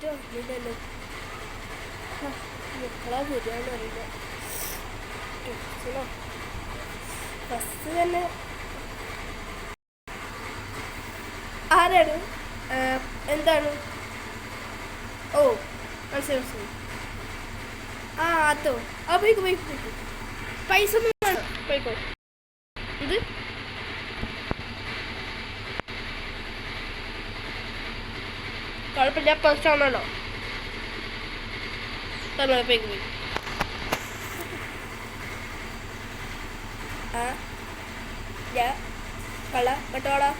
അറിയില്ലല്ലോ. മക്കളാ വരികയെന്ന് അറിയില്ല. ഫസ്റ്റ് തന്നെ ആരാണ്? എന്താണ്? ഓ, മനസ്സിലായി മനസ്സിലായി. ആ അതോ, ആ പോയിക്കോ പോയിക്കോ പോയിക്കോ. പൈസ ഒന്നും വേണം, പോയിക്കോ. ഇത് കുഴപ്പമില്ല, പ്രശ്നമാണല്ലോ. പോയിക്കോ പോയിക്കോ. ആ ഞാൻ കള കേട്ടോടാ.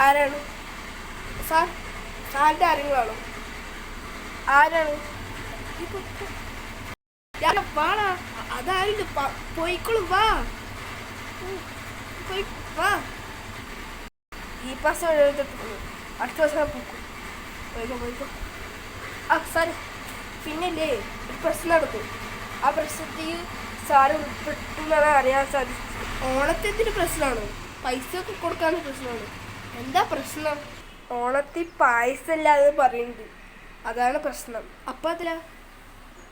ആരാണ് സാർ? സാറിൻ്റെ ആരെങ്കിലാണോ? ആരാണ്? വാടാ, അതാരും പോയിക്കോളും. വാ പോയി വാ. ഈ പാസ് എഴുതിട്ടുള്ളൂ, അടുത്ത ദിവസം പോക്കും. പോയിക്കോ പോയിക്കോ. ആ സാറ്, പിന്നില്ലേ ഒരു പ്രശ്നം നടക്കും. ആ പ്രശ്നത്തിൽ സാറ് ഉൾപ്പെട്ടെന്നാണ് അറിയാൻ സാധിച്ചത്. ഓണത്തിന് പ്രശ്നമാണ്, പൈസ ഒക്കെ കൊടുക്കാൻ പ്രശ്നമാണ്. എന്താ പ്രശ്നം? ഓണത്തിൽ പായസം ഇല്ലാതെ പറയുന്നുണ്ട്, അതാണ് പ്രശ്നം. അപ്പം അതിലാ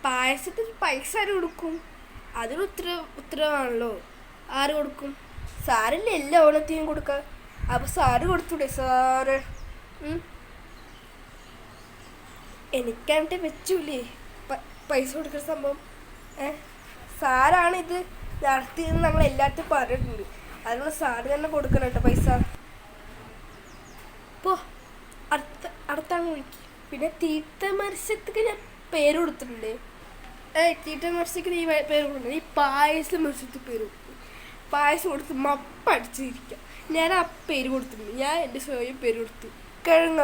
പായസത്തിന് പൈസ ആര് കൊടുക്കും? അതൊരു ഉത്തരവാണല്ലോ. ആര് കൊടുക്കും? സാറല്ലേ എല്ലാ ഓണത്തിനും കൊടുക്കുക. അപ്പം സാറ് കൊടുത്തൂടെ സാറ്? എനിക്കാണ്ടെ വെച്ചൂലേ പൈസ കൊടുക്കുന്ന സംഭവം. സാറാണ് ഇത് നടത്തിയെന്ന് ഞങ്ങൾ എല്ലാത്തും പറഞ്ഞിട്ടുണ്ട്. അതുകൊണ്ട് സാറ് തന്നെ കൊടുക്കണം കേട്ടോ പൈസ. പോ, അടുത്താണ് വിളിക്കുക. പിന്നെ തീർത്ഥ മത്സ്യത്തിന് ഞാൻ പേര് കൊടുത്തിട്ടുണ്ട്. തീർത്ഥ മത്സ്യത്തിന് ഈ പേര് കൊടുത്തിട്ടുണ്ട്. ഈ പായസം മത്സ്യത്തിൽ പേര് കൊടുത്തു. പായസം കൊടുത്ത് മപ്പടിച്ചിരിക്കാം. ഞാൻ ആ പേര് കൊടുത്തിട്ടുണ്ട്. ഞാൻ എൻ്റെ സ്വയം പേര് കൊടുത്തു. കിഴങ്ങ.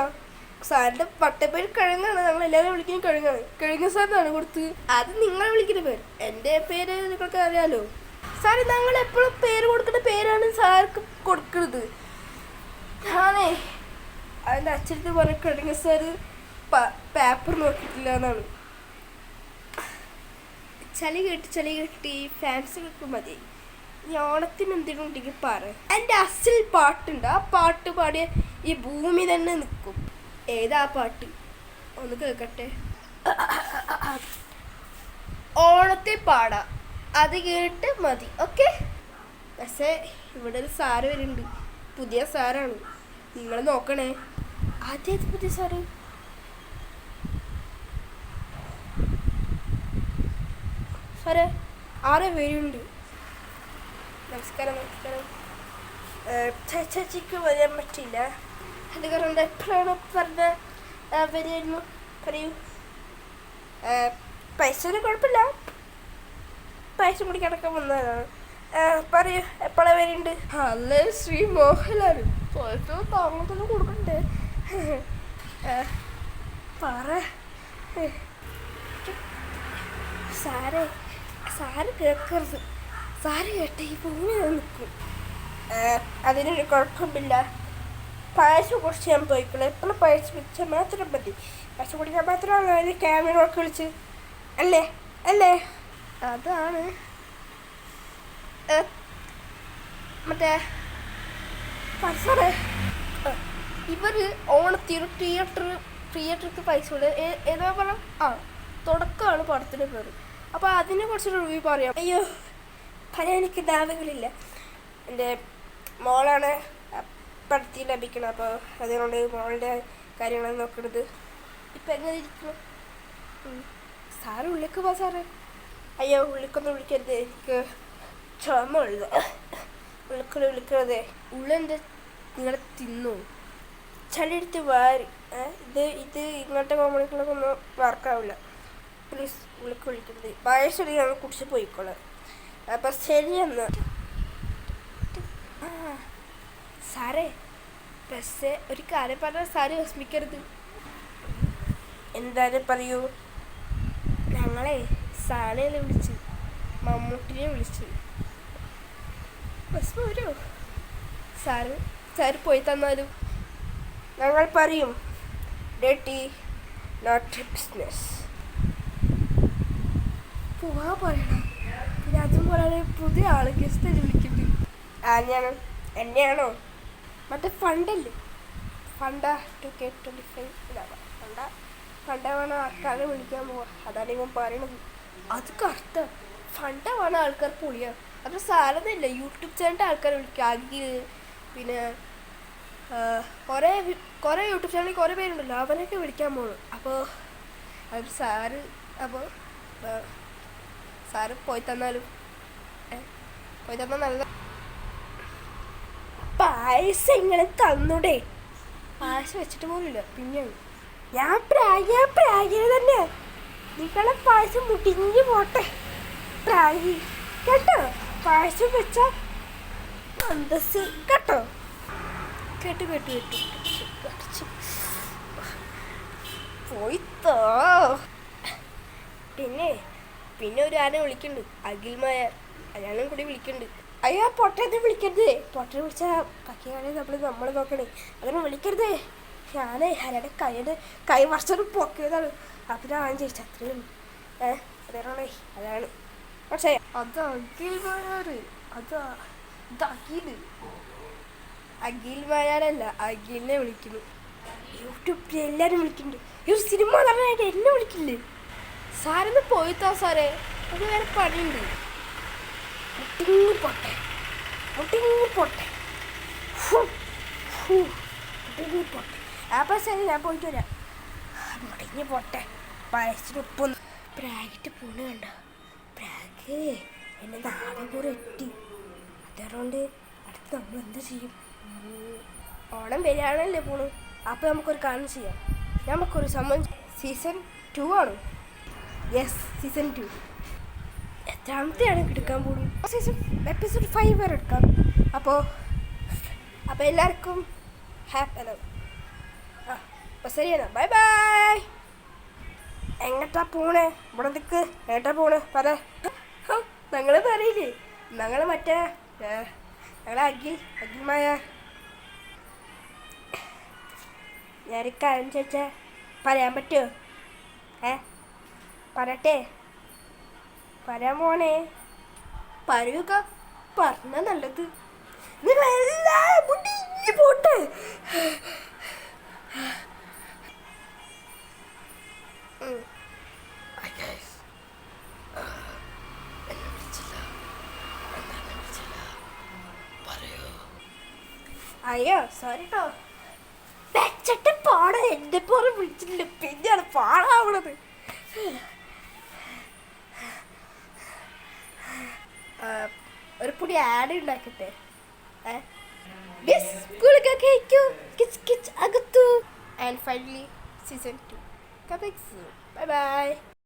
സാറിൻ്റെ പട്ടപ്പേര് കിഴങ്ങാണ്. ഞങ്ങൾ എല്ലാവരും വിളിക്കുന്നത് കിഴങ്ങാണ്. കിഴങ്ങ് സാറിനാണ് കൊടുത്ത്. അത് നിങ്ങൾ വിളിക്കുന്ന പേര്. എൻ്റെ പേര് നിങ്ങൾക്ക് അറിയാലോ. സാറ് ഞങ്ങൾ എപ്പോഴും പേര് കൊടുക്കുന്ന പേരാണ് സാർക്ക് കൊടുക്കുന്നത്. ഞാനേ അതിൻ്റെ അച്ഛനടുത്ത് പറഞ്ഞ കിഴങ്ങ് സാറ് പേപ്പർ നോക്കിയിട്ടില്ല എന്നാണ്. ചളി കെട്ടി ഫാൻസുകൾക്ക് മതി. ഈ ഓണത്തിന് എന്തെങ്കിലും ഉണ്ടെങ്കിൽ പറ. എൻ്റെ അസൽ പാട്ടുണ്ട്. ആ പാട്ട് പാടിയ ഈ ഭൂമി തന്നെ നിൽക്കും. ഏതാ പാട്ട്? ഒന്ന് കേൾക്കട്ടെ. ഓണത്തെ പാടാം, അത് കേട്ട് മതി. ഓക്കെ. പക്ഷേ ഇവിടെ ഒരു സാറ് വരുന്നുണ്ട്, പുതിയ സാറാണ്. നിങ്ങൾ നോക്കണേ. ആദ്യമായിട്ട് പുതിയ സാറ്? സാറേ, ആരെ വരുന്നുണ്ട്? നമസ്കാരം നമസ്കാരം. ചേച്ചിക്ക് വരാൻ പറ്റില്ല. അത് കാരണം എപ്പോഴാണ് പറഞ്ഞ വരികയായിരുന്നു? പറയൂ. പൈസ ഒന്നും കുഴപ്പമില്ല, പൈസ കുടിക്കടക്കം വന്നതാണ്. പറയൂ, എപ്പോഴാണ് വരുന്നുണ്ട്? അല്ലേ ശ്രീ മോഹൻലാൽ, പൈസ താങ്ങത്തിന് കൊടുക്കണ്ടേ? പറ. സാറ് കേൾക്കരുത്. സാറ് കേട്ട ഈ ഭൂമി നിൽക്കും. അതിനൊരു കുഴപ്പമില്ല. പായസം കുടിച്ച് ഞാൻ പോയിക്കോളൂ. എപ്പോഴും പായസം കുടിച്ചാൽ മാത്രം മതി. പായസം കുടിക്കാൻ മാത്രമാണ് അതിന് ക്യാമറ ഒക്കെ വിളിച്ച് അല്ലേ? അതാണ് മറ്റേ സാറേ, ഇവർ ഓണത്തിന് തിയേറ്റർക്ക് പൈസ കൊണ്ട് ഏതാ പറഞ്ഞ തുടക്കമാണ് പടത്തിൻ്റെ പേര്. അപ്പോൾ അതിനെ കുറിച്ചൊരു റിവ്യൂ പറയാം. അയ്യോ, പറയാൻ എനിക്ക് നാവുകളില്ല. എൻ്റെ മോളാണ് പടത്തിൽ ലഭിക്കണം. അപ്പോൾ അതുകൊണ്ട് മോളുടെ കാര്യങ്ങളാണ് നോക്കുന്നത്. ഇപ്പം എങ്ങനെ ഇരിക്കുന്നു? സാറ് ഉള്ളിലേക്ക് പോ സാറേ. അയ്യോ, ഉള്ളിക്കൊന്നും വിളിക്കരുത്, എനിക്ക് ചുമ ഉള്ളത്. ഉള്ളിക്കൊന്നും വിളിക്കരുതേ. ഉള്ളെൻ്റെ നിങ്ങളെ തിന്നു ചളിയെടുത്ത് വാരി. ഇത് ഇങ്ങോട്ട് കോമഡികളൊക്കെ ഒന്നും വർക്കാവില്ല. പ്ലീസ് ഉള്ളിക്ക് വിളിക്കരുത്. പായസം ഞങ്ങൾ കുടിച്ച് പോയിക്കോളാം. അപ്പം ശരിയെന്ന്. സാറേ, പക്ഷേ ഒരു കാര്യം പറഞ്ഞാൽ സാറ് വിഷമിക്കരുത്. എന്തായാലും പറയൂ. ഞങ്ങളെ സാലയെ വിളിച്ച്, മമ്മൂട്ടിനെ വിളിച്ച്. വിഷമം വരുമോ? സാറ് പോയി തന്നാലും ഞങ്ങൾ പറയും ഡേട്ടി നോട്ട് ബിസിനസ്. പോവാ പറയണം. പിന്നെ അതും പറയാതെ പുതിയ ആൾ ഗസ്റ്റ് വിളിക്കുന്നുണ്ട്. എന്നെയാണോ? മറ്റേ ഫണ്ടല്ലേ, ഫണ്ട 2K25 ഇതാവാം. ഫണ്ട വേണ ആൾക്കാരെ വിളിക്കാൻ പോവാ. അതാണ് ഇവൻ പറയണത്. അത് കറക്റ്റ്. ഫണ്ട വേണ ആൾക്കാർ പൊളിയാണ്. അത് സാധനമില്ല. യൂട്യൂബ് ചാനലിൻ്റെ ആൾക്കാരെ വിളിക്കുക. അഖിൽ പിന്നെ കുറേ യൂട്യൂബ് ചാനലിൽ കുറേ പേരുണ്ടല്ലോ, അവനൊക്കെ വിളിക്കാൻ പോകണം. അപ്പോൾ അവർ സാറ് പോയി തന്നാൽ നല്ല പായസം ഇങ്ങനെ തന്നൂടെ. പായസം വെച്ചിട്ട് പോലില്ല. പിന്നെയാണ് ഞാൻ പ്രാഗിയ തന്നെ. നിങ്ങളെ പായസം മുട്ടിഞ്ഞ് പോട്ടെ. പ്രാഗി കേട്ടോ. പായസം വെച്ച അന്തസ് കേട്ടോ. കേട്ടു പോയിത്തോ. പിന്നെ ഒരു ആനെ വിളിക്കുന്നുണ്ട്, അഖിൽമായ. അയാളും കൂടി വിളിക്കുന്നുണ്ട്. അയ്യോ പൊട്ടനെ വിളിക്കരുതേ. പൊട്ടനെ വിളിച്ചാൽ പക്കിയാണെ നമ്മൾ നോക്കണേ. അങ്ങനെ വിളിക്കരുതേ. ഞാനേ അയാളുടെ കൈ വർഷം പൊക്കിയതാണ്. അതിനാണ് ചോദിച്ചത്. അത്രയും അതേണേ അതാണ്. പക്ഷേ അത് അഖിൽമായാറ്. അഖിൽ മായാറല്ല, അഖിലിനെ വിളിക്കുന്നു. യൂട്യൂബിൽ എല്ലാവരും വിളിക്കുന്നുണ്ട്. ഈ ഒരു സിനിമ നടനായിട്ട് എന്നെ വിളിക്കില്ലേ. സാറിന്ന് പോയിത്താ സാറേ, അത് വേറെ പണിയുണ്ട്. മുട്ടിങ്ങി പോട്ടെ. അപ്പം ശരി, ഞാൻ പോയിട്ട് വരാം. മുടിഞ്ഞ് പോട്ടെ. പായസത്തിനൊപ്പൊന്ന് പ്രാഗിട്ട് പോണ് കണ്ട. പ്രാഗ് എന്നെ നാളെ കൂടെ എത്തി. അതുകൊണ്ട് അടുത്ത് നമ്മൾ എന്ത് ചെയ്യും? ഓണം വരികയാണല്ലേ പോണു. അപ്പോൾ നമുക്കൊരു കാര്യം ചെയ്യാം. നമുക്കൊരു സീസൺ 2 ആണ്. Yes, season 2. എത്രാമത്തെയാണ് എടുക്കാൻ പോകുന്നത്? എപ്പിസോഡ് 5 വരെ എടുക്കാം. അപ്പോൾ എല്ലാവർക്കും ഹാപ്പി അല്ല. അപ്പോൾ ശരിയാണ്. ബൈ. എങ്ങട്ടാ പോണേ? ഇവിടെ നിൽക്ക്. എങ്ങട്ടാ പോണേ പറ. ഞങ്ങൾ പറയില്ലേ, ഞങ്ങൾ മറ്റേ ഞങ്ങൾ അഖിൽമായ. ഞാനൊരു കാര്യം ചോദിച്ചാൽ പറയാൻ പറ്റുമോ? പറയട്ടെ? പറയാൻ പോണേ. പറയുക. പറഞ്ഞ നല്ലത്. നിങ്ങളെല്ലാം മുടിഞ്ഞ് പോട്ടെ. അയ്യോ സോറി കേട്ടോ. വെച്ചിട്ട് പാടാ. എന്നെ പോലെ വിളിച്ചിട്ടില്ല, പിന്നെയാണ് പാടാവണത്. ഒരു പൊടി add ഉണ്ടാക്കട്ടെ. And finally season 2 coming soon. Bye.